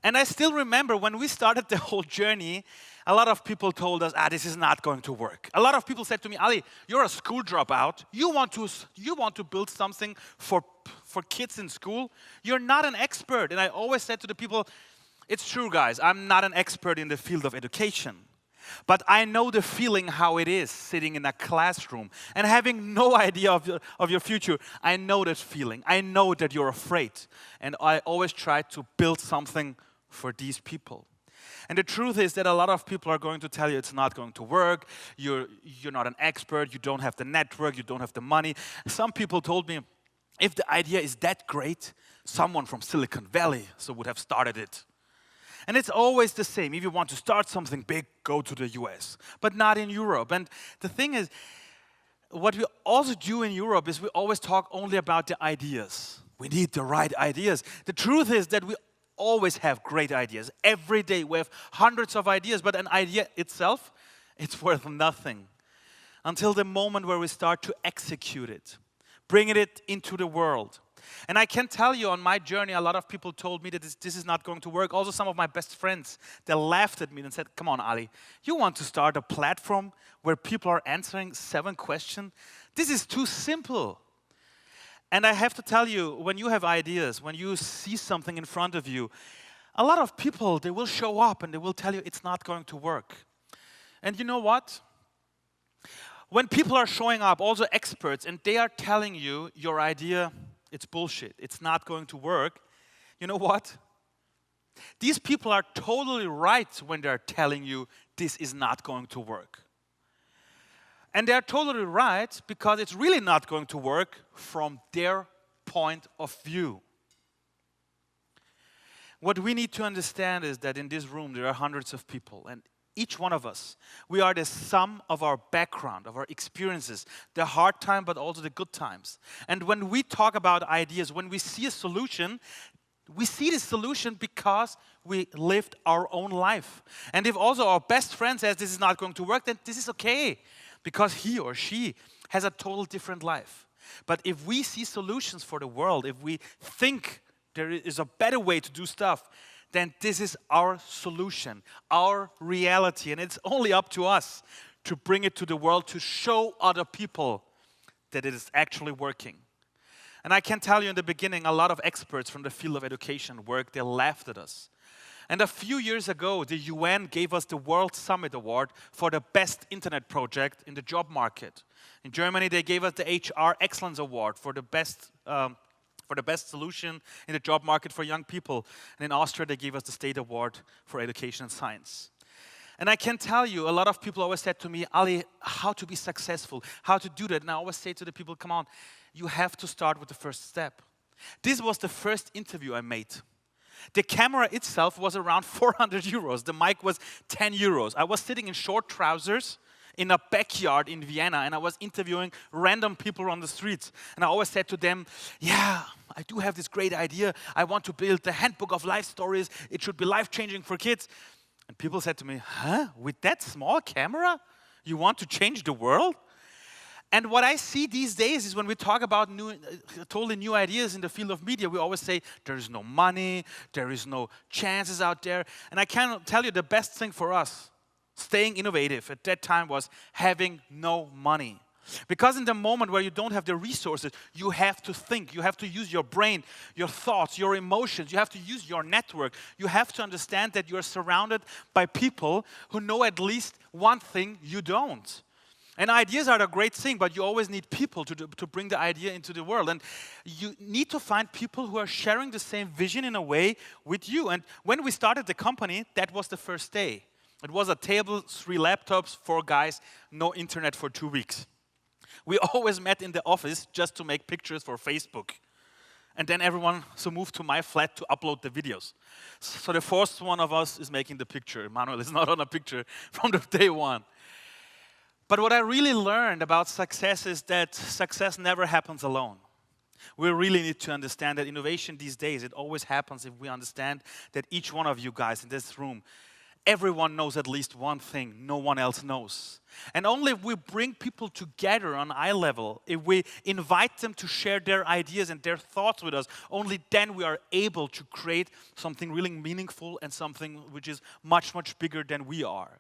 And I still remember when we started the whole journey, a lot of people told us, this is not going to work. A lot of people said to me, Ali, you're a school dropout. You want to build something for kids in school. You're not an expert. And I always said to the people, it's true, guys. I'm not an expert in the field of education. But I know the feeling how it is sitting in a classroom and having no idea of your future. I know that feeling. I know that you're afraid. And I always try to build something for these people. And the truth is that a lot of people are going to tell you it's not going to work, you're not an expert, you don't have the network, you don't have the money. Some people told me, if the idea is that great, someone from Silicon Valley would have started it. And it's always the same. If you want to start something big, go to the US, but not in Europe. And the thing is, what we also do in Europe is we always talk only about the ideas. We need the right ideas. The truth is that we always have great ideas. Every day we have hundreds of ideas, but an idea itself, it's worth nothing until the moment where we start to execute it, bring it into the world. And I can tell you on my journey, a lot of people told me that this is not going to work. Also, some of my best friends, they laughed at me and said, come on, Ali, you want to start a platform where people are answering 7 questions? This is too simple. And I have to tell you, when you have ideas, when you see something in front of you, a lot of people, they will show up and they will tell you it's not going to work. And you know what? When people are showing up, also experts, and they are telling you your idea, it's bullshit, it's not going to work, you know what? These people are totally right when they're telling you this is not going to work. And they're totally right because it's really not going to work from their point of view. What we need to understand is that in this room there are hundreds of people, and each one of us, we are the sum of our background, of our experiences, the hard time but also the good times. And when we talk about ideas, when we see a solution, we see the solution because we lived our own life. And if also our best friend says this is not going to work, then this is okay, because he or she has a total different life. But if we see solutions for the world, if we think there is a better way to do stuff, then this is our solution, our reality. And it's only up to us to bring it to the world, to show other people that it is actually working. And I can tell you in the beginning, a lot of experts from the field of education they laughed at us. And a few years ago, the UN gave us the World Summit Award for the best internet project in the job market. In Germany, they gave us the HR Excellence Award for the best solution in the job market for young people. And in Austria, they gave us the State Award for Education and Science. And I can tell you, a lot of people always said to me, Ali, how to be successful, how to do that. And I always say to the people, come on, you have to start with the first step. This was the first interview I made. The camera itself was around 400 euros. The mic was 10 euros. I was sitting in short trousers in a backyard in Vienna, and I was interviewing random people on the streets. And I always said to them, yeah, I do have this great idea. I want to build the handbook of life stories. It should be life-changing for kids. And people said to me, huh? With that small camera? You want to change the world? And what I see these days is when we talk about totally new ideas in the field of media, we always say, there is no money, there is no chances out there. And I can tell you the best thing for us, staying innovative at that time, was having no money. Because in the moment where you don't have the resources, you have to think, you have to use your brain, your thoughts, your emotions, you have to use your network. You have to understand that you're surrounded by people who know at least one thing you don't. And ideas are a great thing, but you always need people to bring the idea into the world. And you need to find people who are sharing the same vision in a way with you. And when we started the company, that was the first day. It was a table, 3 laptops, 4 guys, no internet for 2 weeks. We always met in the office just to make pictures for Facebook. And then everyone moved to my flat to upload the videos. So the fourth one of us is making the picture. Manuel is not on a picture from the day one. But what I really learned about success is that success never happens alone. We really need to understand that innovation these days, it always happens if we understand that each one of you guys in this room everyone knows at least one thing no one else knows. And only if we bring people together on eye level, if we invite them to share their ideas and their thoughts with us, only then we are able to create something really meaningful and something which is much, much bigger than we are.